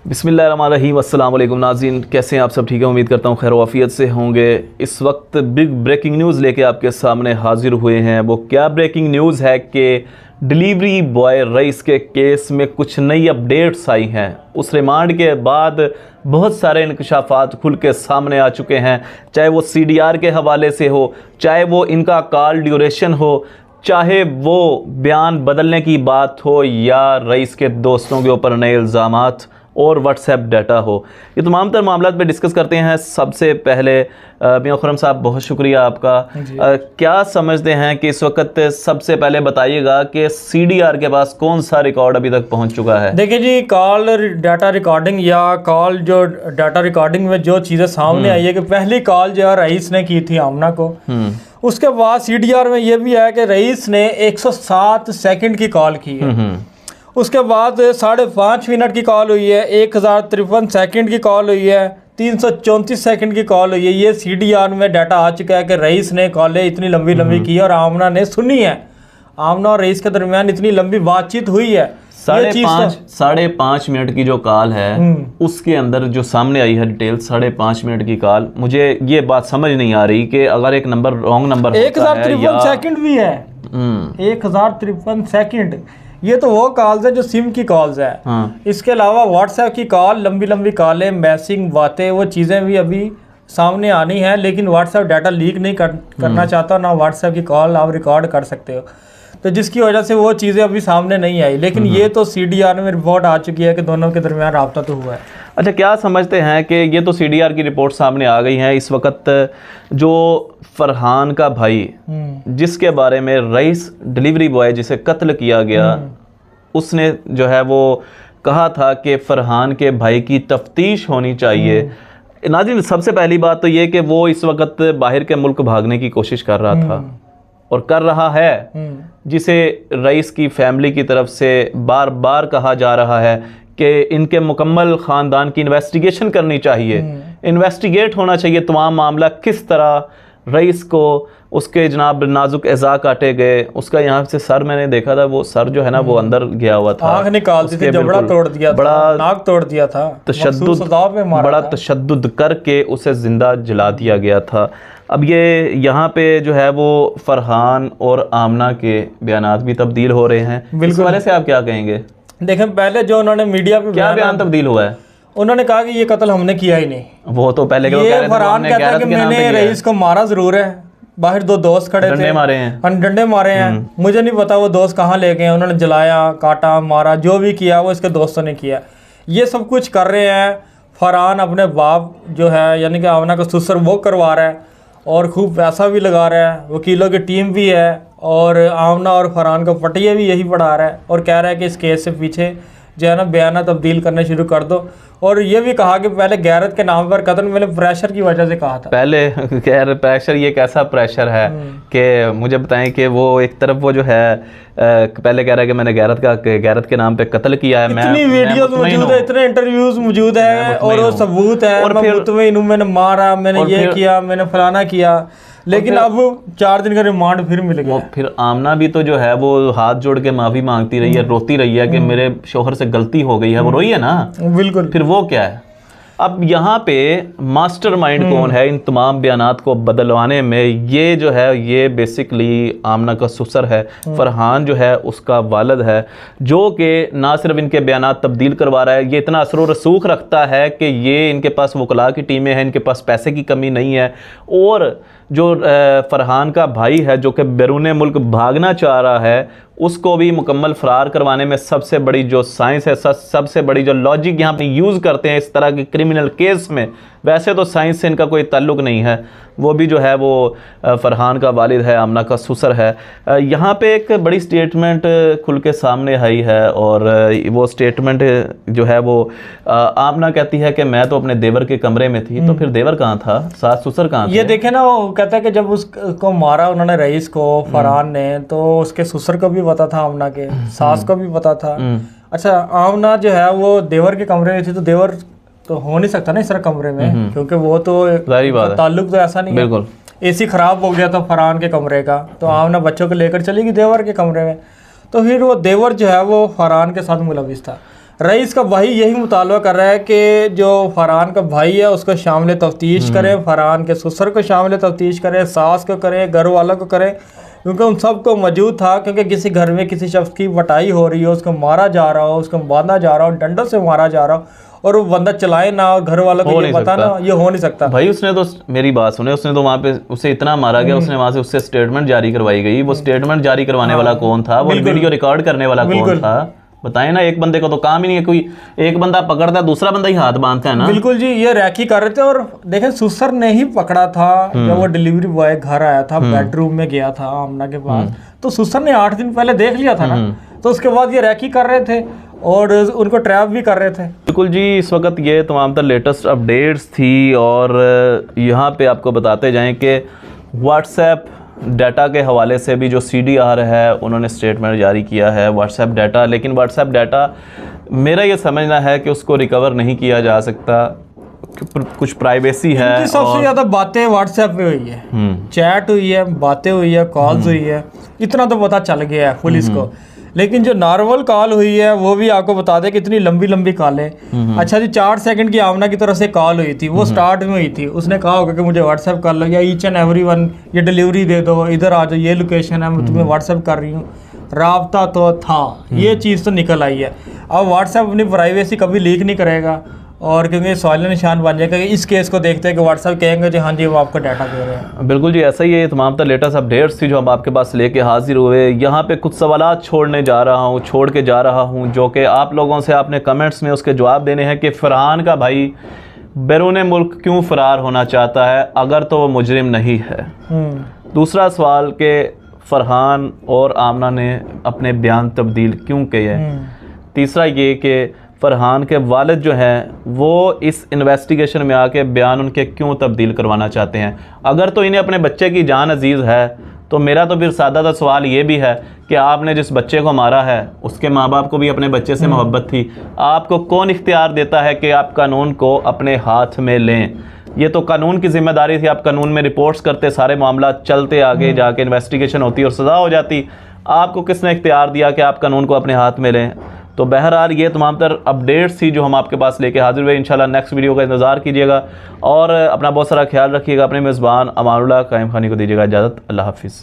बिस्मिल्लाहिर्रहमानिर्रहीम। अस्सलाम वालेकुम नाज़रीन, कैसे हैं आप सब? ठीक है, उम्मीद करता हूँ खैर वाफियत से होंगे। इस वक्त बिग ब्रेकिंग न्यूज़ लेके आपके सामने हाजिर हुए हैं। वो क्या ब्रेकिंग न्यूज़ है कि डिलीवरी बॉय रईस के केस में कुछ नई अपडेट्स आई हैं। उस रिमांड के बाद बहुत सारे इंकशाफात खुल के सामने आ चुके हैं, चाहे वो CDR के हवाले से हो, चाहे वो इनका कॉल ड्यूरेशन हो, चाहे वो बयान बदलने की बात हो या रईस के दोस्तों के ऊपर नए इल्ज़ामात और व्हाट्सएप डाटा हो। ये तमाम तर मामला पे डिस्कस करते हैं। सबसे पहले मियां खुर्रम साहब, बहुत शुक्रिया आपका। क्या समझते हैं कि इस वक्त सबसे पहले बताइएगा कि CDR के पास कौन सा रिकॉर्ड अभी तक पहुंच चुका है? देखिए जी, कॉल डाटा रिकॉर्डिंग या कॉल जो डाटा रिकॉर्डिंग में जो चीज़ें सामने आई है कि पहली कॉल जो है रईस ने की थी आमना को। उसके बाद CDR में ये भी है कि रईस ने 107 सेकंड की कॉल की है। उसके बाद 5.5 मिनट की कॉल हुई है, 1053 सेकंड की कॉल हुई है, 334 सेकंड की कॉल हुई है। ये CDR में डाटा आ चुका है कि रईस ने कॉलें इतनी लंबी लंबी की और आमना ने सुनी है। आमना और रईस के दरमियान इतनी लंबी बातचीत हुई है। 5.5 मिनट की जो कॉल है उसके अंदर जो सामने आई है डिटेल, 5.5 मिनट की कॉल, मुझे ये बात समझ नहीं आ रही कि अगर एक नंबर रॉन्ग नंबर 1053 सेकंड भी है। 1053 सेकंड, ये तो वो कॉल्स है जो सिम की कॉल्स है। इसके अलावा व्हाट्सएप की कॉल, लंबी लंबी कॉलें, मैसेजिंग, बातें, वो चीज़ें भी अभी सामने आनी है। लेकिन व्हाट्सएप डाटा लीक नहीं करना चाहता, ना व्हाट्सएप की कॉल आप रिकॉर्ड कर सकते हो, तो जिसकी वजह से वो चीज़ें अभी सामने नहीं आई। लेकिन ये तो CDR में रिपोर्ट आ चुकी है कि दोनों के दरमियान राब्ता तो हुआ है। अच्छा, क्या समझते हैं कि ये तो CDR की रिपोर्ट सामने आ गई है। इस वक्त जो फरहान का भाई, जिसके बारे में रईस डिलीवरी बॉय जिसे कत्ल किया गया, उसने जो है वो कहा था कि फरहान के भाई की तफ्तीश होनी चाहिए। नाज़रीन, सबसे पहली बात तो ये कि वो इस वक्त बाहर के मुल्क भागने की कोशिश कर रहा था और कर रहा है, जिसे रईस की फैमिली की तरफ से बार बार कहा जा रहा है कि इनके मुकम्मल ख़ानदान की इन्वेस्टिगेशन करनी चाहिए, इन्वेस्टिगेट होना चाहिए तमाम मामला, किस तरह रईस को उसके जनाब नाजुक एज़ा काटे गए। उसका यहाँ से सर मैंने देखा था, वो सर जो है ना वो अंदर गया हुआ था, आँख निकालती थी, जबड़ा तोड़ दिया था, बड़ा नाक तोड़ दिया था, बड़ा तशद्दुद करके उसे जिंदा जला दिया गया था। अब ये यहाँ पे जो है वो फरहान और आमना के बयानात भी तब्दील हो रहे हैं। इस वाले से आप क्या कहेंगे? देखें, पहले जो उन्होंने मीडिया पे क्या बयान तब्दील हुआ है, उन्होंने कहा कि ये कत्ल हमने किया ही नहीं। वो तो पहले ये फरहान कहता है कि मैंने रईस को मारा जरूर है, बाहर 2 दोस्त खड़े थे, डंडे मारे हैं, मुझे नहीं पता वो दोस्त कहाँ ले गए, उन्होंने जलाया, काटा, मारा, जो भी किया वो इसके दोस्तों ने किया। ये सब कुछ कर रहे हैं। फरहान अपने बाप जो है यानी कि आमना का ससुर वो करवा रहा है और खूब पैसा भी लगा रहा है, वकीलों की टीम भी है, और आमना और फरहान को पटिया भी यही पढ़ा रहा है और कह रहा है कि इस केस से पीछे जो है ना बयाना तब्दील करने शुरू कर दो। और ये भी कहा कि पहले गैरत के नाम पर कत्ल मैंने प्रेशर की वजह से कहा था। पहले प्रेशर, ये कैसा प्रेशर है कि मुझे बताएं कि वो एक तरफ वो जो है पहले कह रहा है कि मैंने गैरत के नाम पे कत्ल किया है। इतनी वीडियोस मौजूद है, इतने इंटरव्यूज मौजूद है और वो सबूत है, और फिर मैंने मारा, मैंने ये किया, मैंने फलाना किया। लेकिन अब 4 दिन का रिमांड फिर मिल गया। फिर आमना भी तो जो है वो हाथ जोड़ के माफी मांगती रही है, रोती रही है कि मेरे शोहर से गलती हो गई है, वो रोई है ना, बिल्कुल। फिर वो क्या है? अब यहाँ पे मास्टरमाइंड कौन है इन तमाम बयानात को बदलवाने में? ये जो है ये बेसिकली आमना का ससुर है, फरहान जो है उसका वालिद है, जो कि ना सिर्फ इनके बयानात तब्दील करवा रहा है, ये इतना असर रसूख रखता है कि ये इनके पास वकला की टीमें हैं, इनके पास पैसे की कमी नहीं है। और जो फरहान का भाई है जो कि बैरून मुल्क भागना चाह रहा है, उसको भी मुकम्मल फ़रार करवाने में सबसे बड़ी जो साइंस है, सबसे बड़ी जो लॉजिक यहाँ पे यूज़ करते हैं इस तरह के क्रिमिनल केस में, वैसे तो साइंस से इनका कोई ताल्लुक़ नहीं है, वो भी जो है वो फरहान का वालिद है, आमना का ससुर है। यहाँ पे एक बड़ी स्टेटमेंट खुल के सामने आई है और वो स्टेटमेंट जो है वो आमना कहती है कि मैं तो अपने देवर के कमरे में थी। तो फिर देवर कहाँ था, सास ससुर कहाँ थे? ये देखे ना, वो कहता है कि जब उसको मारा उन्होंने रईस को, फरहान ने, तो उसके ससुर को भी पता था, आमना के सास को भी पता था। अच्छा, आमना जो है वो देवर के कमरे में थी, तो देवर तो हो नहीं सकता ना इस तरह कमरे में, क्योंकि वो तो ताल्लुक तो ऐसा नहीं है। AC खराब हो गया था फरहान के कमरे का, तो आमना बच्चों को लेकर चली गई देवर के कमरे में, तो फिर वो देवर जो है वो फरहान के साथ मुलविस था। रईस का भाई यही मुतालबा कर रहा है कि जो फरहान का भाई है उसको शामिल तफ्तीश करें, फरहान के ससुर को शामिल तफ्तीश करें, सास को करें, घर वालों को करें, क्योंकि उन सबको मौजूद था। क्योंकि किसी घर में किसी शख्स की वटाई हो रही हो, उसको मारा जा रहा हो, उसको बांधा जा रहा हो, डंडों से मारा जा रहा हो, और वो बंदा चलाए ना और घर वालों को ये पता ना, ये हो नहीं सकता भाई। उसने तो मेरी बात सुने, उसने तो वहाँ पे उसे इतना मारा गया, उसने वहाँ से उससे स्टेटमेंट जारी करवाई गई। वो स्टेटमेंट जारी करवाने वाला कौन था? वो वीडियो रिकॉर्ड करने वाला कौन था? बताएं ना। एक बंदे को तो काम ही नहीं है, कोई एक बंदा पकड़ता है, दूसरा बंदा ही हाथ बांधता है ना। बिल्कुल जी, ये रैकी कर रहे थे। और देखें सुसर ने ही पकड़ा था जब वो डिलीवरी बॉय घर आया था, बेडरूम में गया था आमना के पास, तो सुसर ने 8 दिन पहले देख लिया था ना, तो उसके बाद ये रैकी कर रहे थे और उनको ट्रैप भी कर रहे थे। बिल्कुल जी, इस वक्त ये तमाम तर लेटेस्ट अपडेट्स थी और यहाँ पे आपको बताते जाएं कि व्हाट्सएप डाटा के हवाले से भी जो CDR है उन्होंने स्टेटमेंट जारी किया है व्हाट्सएप डाटा। लेकिन व्हाट्सएप डाटा मेरा ये समझना है कि उसको रिकवर नहीं किया जा सकता, कुछ प्राइवेसी है। सबसे ज़्यादा बातें व्हाट्सएप पे हुई है, चैट हुई है, बातें हुई है, कॉल्स हुई है, इतना तो पता चल गया है पुलिस को। लेकिन जो नॉर्मल कॉल हुई है वो भी आपको बता दें कि इतनी लंबी लंबी कॉलें। अच्छा जी, 4 सेकंड की आमना की तरफ से कॉल हुई थी, वो स्टार्ट में हुई थी। उसने कहा होगा कि मुझे व्हाट्सएप कर लो, या ईच एंड एवरी वन ये डिलीवरी दे दो, इधर आ जाओ, ये लोकेशन है, मैं तुम्हें व्हाट्सएप कर रही हूँ। राब्ता तो था, ये चीज़ तो निकल आई है। अब व्हाट्सएप अपनी प्राइवेसी कभी लीक नहीं करेगा, और क्योंकि सवाल निशान बन जाएगा कि इस केस को देखते हैं कि व्हाट्सएप कहेंगे जी हाँ जी वो आपको डाटा दे रहे हैं। बिल्कुल जी, ऐसा ही है। तमाम तर लेटेस्ट अपडेट्स थी जो हम आपके पास लेके हाजिर हुए। यहाँ पे कुछ सवालात छोड़ के जा रहा हूँ जो कि आप लोगों से आपने कमेंट्स में उसके जवाब देने हैं कि फरहान का भाई बैरून मुल्क क्यों फ़रार होना चाहता है अगर तो वो मुजरिम नहीं है। दूसरा सवाल कि फ़रहान और आमना ने अपने बयान तब्दील क्यों किए। तीसरा ये कि फरहान के वालिद जो हैं वो इस इन्वेस्टिगेशन में आके बयान उनके क्यों तब्दील करवाना चाहते हैं। अगर तो इन्हें अपने बच्चे की जान अजीज़ है तो मेरा तो फिर सादा सवाल ये भी है कि आपने जिस बच्चे को मारा है उसके माँ बाप को भी अपने बच्चे से मोहब्बत थी। आपको कौन इख्तियार देता है कि आप कानून को अपने हाथ में लें? ये तो कानून की जिम्मेदारी थी। आप कानून में रिपोर्ट्स करते, सारे मामला चलते, आगे जाके इन्वेस्टिगेशन होती और सज़ा हो जाती। आपको किसने इख्तियार दिया कि आप कानून को अपने हाथ में लें? तो बहरहाल ये तमाम तर अपडेट्स थी जो हम आपके पास लेके हाजिर हुए। इंशाल्लाह नेक्स्ट वीडियो का इंतज़ार कीजिएगा और अपना बहुत सारा ख्याल रखिएगा। अपने मेज़बान अमानुल्लाह कायम खानी को दीजिएगा इजाज़त। अल्लाह हाफिज़।